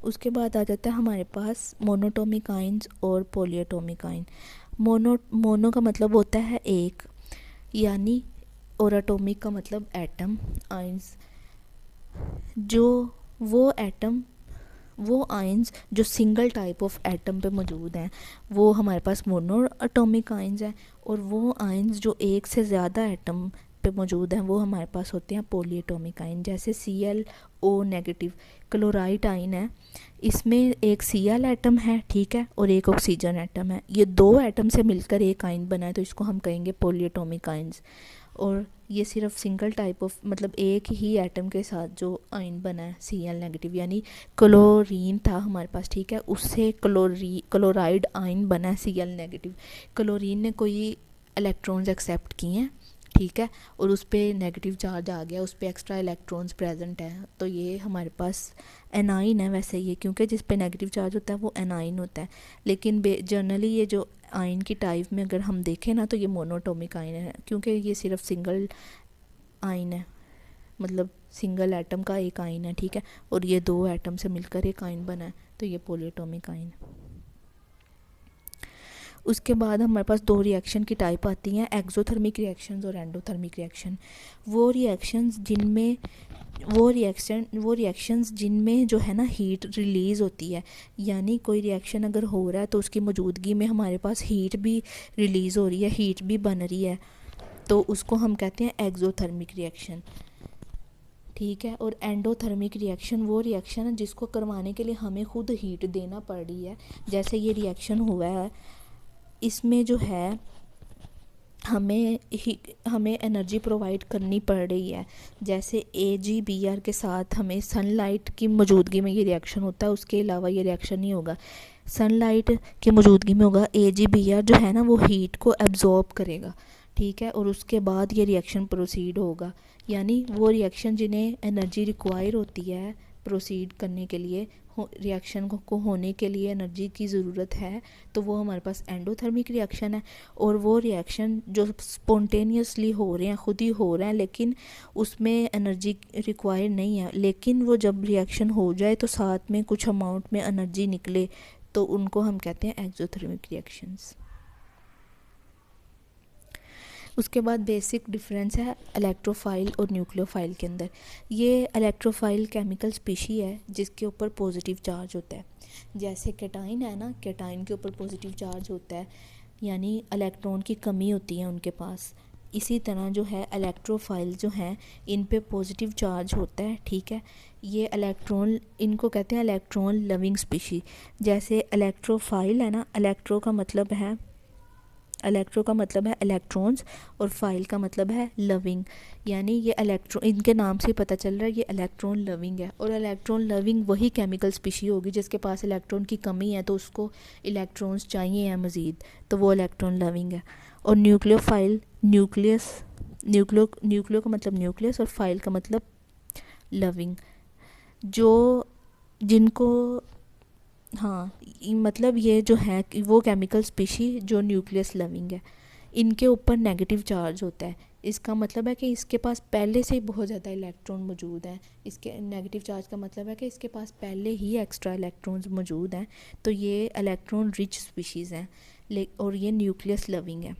उसके बाद आ जाता है हमारे पास मोनोटॉमिक आयंस और पॉलीएटॉमिक आयन। मोनो का मतलब होता है एक, यानी, और एटॉमिक का मतलब एटम, आयंस जो वो आयंस जो सिंगल टाइप ऑफ एटम पे मौजूद हैं वो हमारे पास मोनो एटॉमिक आयंस हैं, और वो आयंस जो एक से ज़्यादा एटम पे मौजूद हैं वो हमारे पास होते हैं पॉली एटॉमिक आयन। जैसे ClO नेगेटिव क्लोराइड आयन है, इसमें एक Cl एटम है, ठीक है, और एक ऑक्सीजन एटम है। ये दो एटम से मिलकर एक आयन बना है, तो इसको हम कहेंगे पॉली एटॉमिक आयंस। और ये सिर्फ सिंगल टाइप ऑफ मतलब एक ही एटम के साथ जो आयन बना है Cl नेगेटिव, यानी क्लोरीन था हमारे पास, ठीक है, उससे क्लोराइड आयन बना है Cl नेगेटिव। क्लोरीन ने कोई इलेक्ट्रॉन्स एक्सेप्ट किए हैं, ठीक है, और उस पर नेगेटिव चार्ज आ गया, उस पर एक्स्ट्रा इलेक्ट्रॉन्स प्रेजेंट है, तो ये हमारे पास एनाइन है। वैसे ये क्योंकि जिस पे नेगेटिव चार्ज होता है वो एनाइन होता है, लेकिन जनरली ये जो आयन की टाइप में अगर हम देखें ना तो ये मोनोटॉमिक आयन है, क्योंकि ये सिर्फ सिंगल आयन है, मतलब सिंगल एटम का एक आयन है, ठीक है, और ये दो एटम से मिलकर एक आयन बना है, तो ये पॉलीएटॉमिक आयन है। उसके बाद हमारे पास दो रिएक्शन की टाइप आती हैं, एक्सोथर्मिक रिएक्शंस और एंडोथर्मिक रिएक्शन। वो रिएक्शंस जिनमें जो है ना हीट रिलीज़ होती है, यानी कोई रिएक्शन अगर हो रहा है तो उसकी मौजूदगी में हमारे पास हीट भी रिलीज़ हो रही है, हीट भी बन रही है, तो उसको हम कहते हैं एक्सोथर्मिक रिएक्शन, ठीक है। और एंडोथर्मिक रिएक्शन वो रिएक्शन है जिसको करवाने के लिए हमें खुद हीट देना पड़ रही है। जैसे ये रिएक्शन हुआ है, इसमें जो है हमें एनर्जी प्रोवाइड करनी पड़ रही है। जैसे AgBr के साथ हमें सनलाइट की मौजूदगी में ये रिएक्शन होता है, उसके अलावा ये रिएक्शन नहीं होगा। सनलाइट की मौजूदगी में होगा, AgBr जो है ना वो हीट को एब्जॉर्ब करेगा, ठीक है, और उसके बाद ये रिएक्शन प्रोसीड होगा। यानी वो रिएक्शन जिन्हें एनर्जी रिक्वायर होती है प्रोसीड करने के लिए, रिएक्शन को होने के लिए एनर्जी की ज़रूरत है, तो वो हमारे पास एंडोथर्मिक रिएक्शन है। और वो रिएक्शन जो स्पॉन्टेनियसली हो रहे हैं, खुद ही हो रहे हैं, लेकिन उसमें एनर्जी रिक्वायर नहीं है, लेकिन वो जब रिएक्शन हो जाए तो साथ में कुछ अमाउंट में एनर्जी निकले, तो उनको हम कहते हैं एक्सोथर्मिक रिएक्शंस। उसके बाद बेसिक डिफरेंस है इलेक्ट्रोफाइल और न्यूक्लियोफाइल के अंदर। ये इलेक्ट्रोफाइल केमिकल स्पीशी है जिसके ऊपर पॉजिटिव चार्ज होता है। जैसे कैटाइन है ना, कैटाइन के ऊपर पॉजिटिव चार्ज होता है, यानी इलेक्ट्रॉन की कमी होती है उनके पास। इसी तरह जो है इलेक्ट्रोफाइल जो हैं इन पे पॉजिटिव चार्ज होता है, ठीक है। ये इलेक्ट्रॉन, इनको कहते हैं इलेक्ट्रॉन लविंग स्पीशी। जैसे इलेक्ट्रोफाइल है ना, इलेक्ट्रो का मतलब है इलेक्ट्रॉन्स, और फाइल का मतलब है लविंग, यानी ये इलेक्ट्रॉन, इनके नाम से पता चल रहा है ये इलेक्ट्रॉन लविंग है। और इलेक्ट्रॉन लविंग वही केमिकल स्पीशी होगी जिसके पास इलेक्ट्रॉन की कमी है, तो उसको इलेक्ट्रॉन्स चाहिए हैं मज़ीद, तो वो इलेक्ट्रॉन लविंग है। और न्यूक्लियोफाइल, न्यूक्लियो का मतलब न्यूक्लियस, और फाइल का मतलब लविंग, जो जिनको, हाँ, मतलब ये जो है वो केमिकल स्पीशी जो न्यूक्लियस लविंग है, इनके ऊपर नेगेटिव चार्ज होता है। इसका मतलब है कि इसके पास पहले से ही बहुत ज़्यादा इलेक्ट्रॉन मौजूद हैं। इसके नेगेटिव चार्ज का मतलब है कि इसके पास पहले ही एक्स्ट्रा इलेक्ट्रॉन्स मौजूद हैं, तो ये इलेक्ट्रॉन रिच स्पीशीज़ हैं, और ये न्यूक्लियस लविंग है।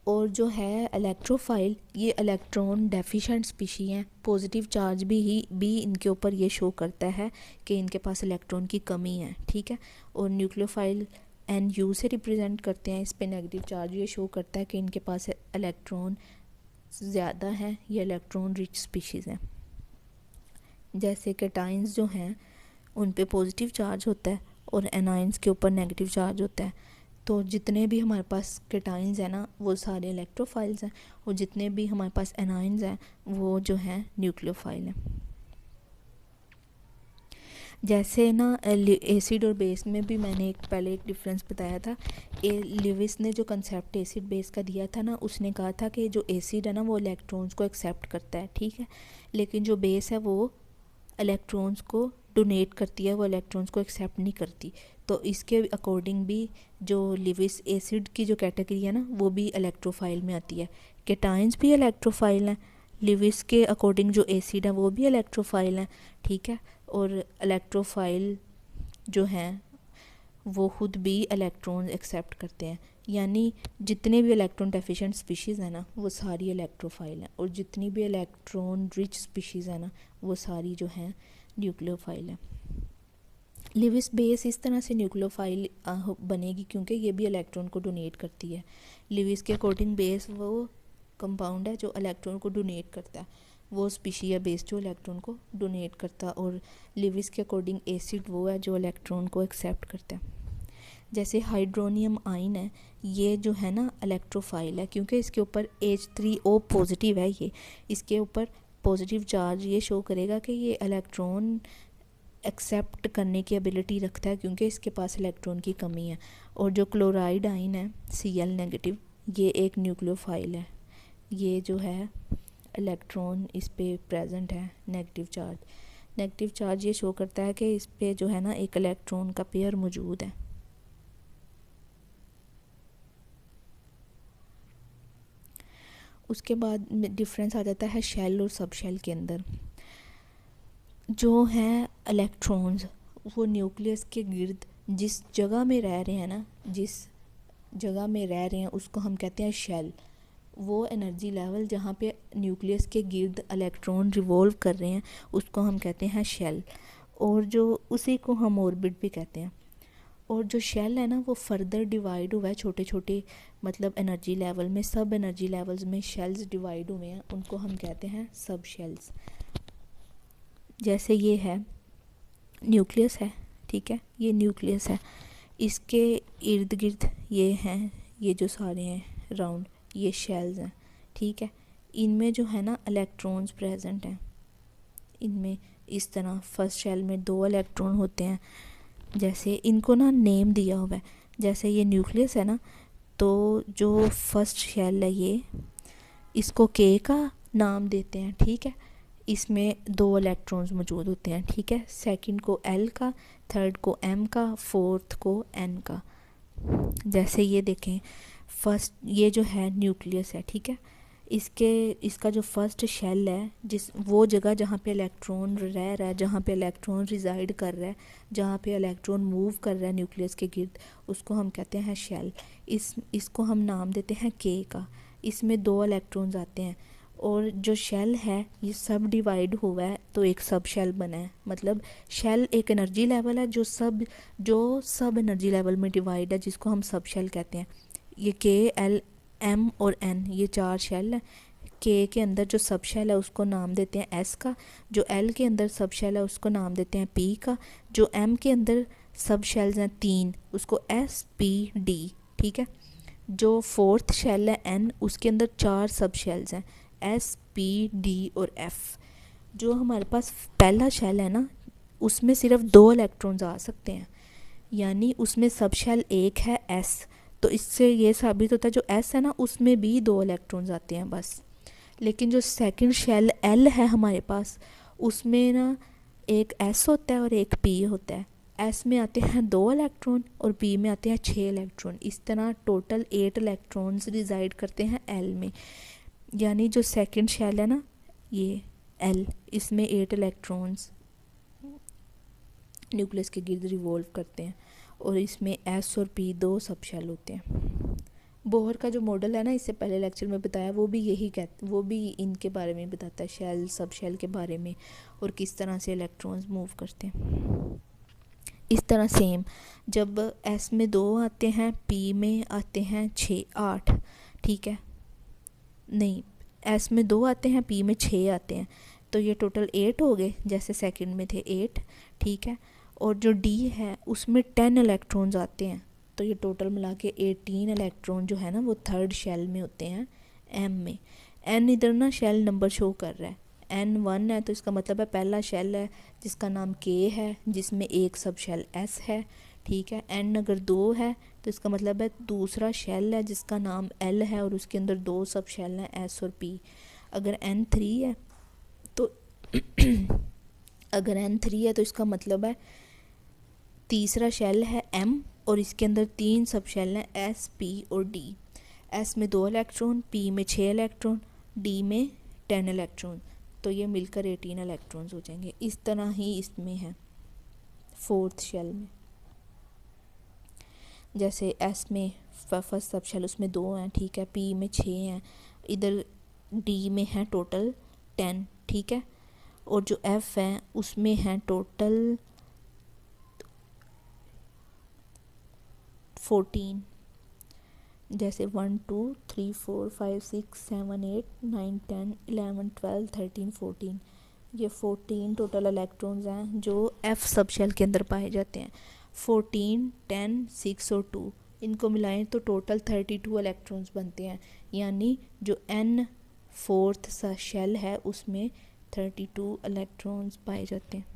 और जो है इलेक्ट्रोफाइल, ये इलेक्ट्रॉन डेफिशिएंट स्पीशी हैं। पॉजिटिव चार्ज भी इनके ऊपर ये शो करता है कि इनके पास इलेक्ट्रॉन की कमी है, ठीक है। और न्यूक्लियोफाइल NU से रिप्रेजेंट करते हैं, इस पे नेगेटिव चार्ज ये शो करता है कि इनके पास इलेक्ट्रॉन ज़्यादा है, ये इलेक्ट्रॉन रिच स्पीशीज़ हैं। जैसे कैटाइंस जो हैं उन पे पॉजिटिव चार्ज होता है और एनाइंस के ऊपर नेगेटिव चार्ज होता है। तो जितने भी हमारे पास कैटाइंस हैं ना वो सारे इलेक्ट्रोफाइल्स हैं, और जितने भी हमारे पास एनाइंस हैं वो जो हैं न्यूक्लियोफाइल हैं। जैसे ना एसिड और बेस में भी मैंने पहले एक डिफरेंस बताया था। लिविस ने जो कंसेप्ट एसिड बेस का दिया था ना, उसने कहा था कि जो एसिड है ना वो इलेक्ट्रॉन्स को एक्सेप्ट करता है, ठीक है, लेकिन जो बेस है वो इलेक्ट्रॉन्स को डोनेट करती है, वो इलेक्ट्रॉन्स को एक्सेप्ट नहीं करती। तो इसके अकॉर्डिंग भी जो लिविस एसिड की जो कैटेगरी है ना वो भी इलेक्ट्रोफाइल में आती है। कैटाइंस भी इलेक्ट्रोफाइल हैं, लिविस के अकॉर्डिंग जो एसिड है वो भी इलेक्ट्रोफाइल हैं, ठीक है। और इलेक्ट्रोफाइल जो हैं वो खुद भी इलेक्ट्रॉन एक्सेप्ट करते हैं, यानी जितने भी इलेक्ट्रॉन डेफिशिएंट स्पीशीज़ हैं ना वो सारी इलेक्ट्रोफाइल हैं, और जितनी भी इलेक्ट्रॉन रिच स्पीशीज़ हैं ना वो सारी जो हैं न्यूक्लियोफाइल हैं। लिविस बेस इस तरह से न्यूक्लियोफाइल बनेगी क्योंकि ये भी इलेक्ट्रॉन को डोनेट करती है। लिविस के अकॉर्डिंग बेस वो कंपाउंड है जो इलेक्ट्रॉन को डोनेट करता है, वो स्पीशी है बेस जो इलेक्ट्रॉन को डोनेट करता है, और लिविस के अकॉर्डिंग एसिड वो है जो इलेक्ट्रॉन को एक्सेप्ट करता है। जैसे हाइड्रोनियम आयन है, ये जो है ना इलेक्ट्रोफाइल है क्योंकि इसके ऊपर H3O पॉजिटिव है, ये इसके ऊपर पॉजिटिव चार्ज ये शो करेगा कि ये इलेक्ट्रॉन एक्सेप्ट करने की एबिलिटी रखता है क्योंकि इसके पास इलेक्ट्रॉन की कमी है। और जो क्लोराइड आयन है Cl नेगेटिव, ये एक न्यूक्लियोफाइल है, ये जो है इलेक्ट्रॉन इस पे प्रेजेंट है नेगेटिव चार्ज। नेगेटिव चार्ज ये शो करता है कि इस पे जो है ना एक इलेक्ट्रॉन का पेयर मौजूद है। उसके बाद डिफरेंस आ जाता है शेल और सब शेल के अंदर। जो हैं इलेक्ट्रॉन्स वो न्यूक्लियस के गिर्द जिस जगह में रह रहे हैं ना, जिस जगह में रह रहे हैं उसको हम कहते हैं शेल। वो एनर्जी लेवल जहाँ पे न्यूक्लियस के गिर्द इलेक्ट्रॉन रिवॉल्व कर रहे हैं उसको हम कहते हैं शेल, और जो उसी को हम ऑर्बिट भी कहते हैं। और जो शेल है ना वो फर्दर डिवाइड हुआ है छोटे छोटे मतलब एनर्जी लेवल में, सब एनर्जी लेवल्स में शेल्स डिवाइड हुए हैं, उनको हम कहते हैं सब शेल्स। जैसे ये है न्यूक्लियस है, ठीक है, ये न्यूक्लियस है, इसके इर्द गिर्द ये हैं, ये जो सारे हैं राउंड ये शेल्स हैं, ठीक है। इनमें जो है ना इलेक्ट्रॉन्स प्रेजेंट हैं, इनमें इस तरह फर्स्ट शेल में 2 इलेक्ट्रॉन होते हैं। जैसे इनको ना नेम दिया हुआ है, जैसे ये न्यूक्लियस है ना, तो जो फर्स्ट शेल है ये इसको के का नाम देते हैं, ठीक है, इसमें 2 इलेक्ट्रॉन्स मौजूद होते हैं, ठीक है। सेकंड को एल का, थर्ड को एम का, फोर्थ को एन का। जैसे ये देखें फर्स्ट ये जो है न्यूक्लियस है, ठीक है, इसका जो फर्स्ट शेल है जिस वो जगह जहाँ पे इलेक्ट्रॉन रह रहा है, जहाँ पे इलेक्ट्रॉन रिजाइड कर रहा है, जहाँ पे इलेक्ट्रॉन मूव कर रहा है न्यूक्लियस के गिर्द, उसको हम कहते हैं शेल। इसको हम नाम देते हैं के का। इसमें 2 इलेक्ट्रॉन्स आते हैं, और जो शेल है ये सब डिवाइड हुआ है तो एक सब शेल बना है। मतलब शेल एक एनर्जी लेवल है जो सब एनर्जी लेवल में डिवाइड है, जिसको हम सब शेल कहते हैं। ये के, एल, एम और एन ये 4 शेल है। के अंदर जो सब शेल है उसको नाम देते हैं एस का, जो एल के अंदर सब शेल है उसको नाम देते हैं पी का, जो एम के अंदर सब शेल्स हैं 3 उसको एस, पी, डी, ठीक है। जो फोर्थ शेल है एन, उसके अंदर 4 सब शेल्स हैं एस, पी, डी और एफ। जो हमारे पास पहला शेल है ना उसमें सिर्फ 2 इलेक्ट्रॉन्स आ सकते हैं, यानी उसमें सब शेल एक है एस, तो इससे ये साबित होता है जो एस है ना उसमें भी 2 इलेक्ट्रॉन्स आते हैं बस। लेकिन जो सेकंड शेल एल है हमारे पास उसमें ना एक एस होता है और एक पी होता है। एस में आते हैं 2 इलेक्ट्रॉन और पी में आते हैं 6 इलेक्ट्रॉन। इस तरह टोटल 8 इलेक्ट्रॉन्स रिजाइड करते हैं एल में। यानी जो सेकंड शेल है ना ये एल, इसमें 8 इलेक्ट्रॉन्स न्यूक्लियस के गिर्द रिवॉल्व करते हैं, और इसमें एस और पी 2 सब शेल होते हैं। बोहर का जो मॉडल है ना इससे पहले लेक्चर में बताया, वो भी इनके बारे में बताता है, शेल सब शेल के बारे में, और किस तरह से इलेक्ट्रॉन्स मूव करते हैं। इस तरह सेम जब एस में 2 आते हैं, पी में आते हैं 6, 8, ठीक है, नहीं एस में 2 आते हैं, पी में 6 आते हैं, तो ये टोटल 8 हो गए, जैसे सेकंड में थे 8, ठीक है। और जो डी है उसमें 10 इलेक्ट्रॉन्स आते हैं, तो ये टोटल मिला के 18 इलेक्ट्रॉन जो है ना वो थर्ड शेल में होते हैं एम में। एन इधर ना शेल नंबर शो कर रहा है, एन 1 है तो इसका मतलब है पहला शेल है जिसका नाम के है, जिसमें एक सब शेल एस है, ठीक है। एन अगर 2 है तो इसका मतलब है दूसरा शेल है जिसका नाम एल है और उसके अंदर 2 सब शेल हैं एस और पी। अगर एन 3 है तो अगर एन 3 है तो इसका मतलब है तीसरा शेल है एम और इसके अंदर 3 सब शेल हैं एस, पी और डी। एस में 2 इलेक्ट्रॉन, पी में 6 इलेक्ट्रॉन, डी में 10 इलेक्ट्रॉन, तो ये मिलकर 18 इलेक्ट्रॉन्स हो जाएंगे। इस तरह ही इसमें है फोर्थ शेल में। जैसे एस में फर्स्ट सब शेल उसमें 2 हैं, ठीक है, पी में 6 हैं, इधर डी में है टोटल 10, ठीक है, और जो एफ है उसमें है टोटल 14। जैसे 1 2 3 4 5 6 7 8 9 10 11 12 13 14, ये 14 टोटल इलेक्ट्रॉन्स हैं जो एफ सब शेल के अंदर पाए जाते हैं। 14 10 6 और 2 इनको मिलाएं तो टोटल 32 इलेक्ट्रॉन्स बनते हैं, यानी जो एन फोर्थ सा शेल है उसमें 32 इलेक्ट्रॉन्स पाए जाते हैं।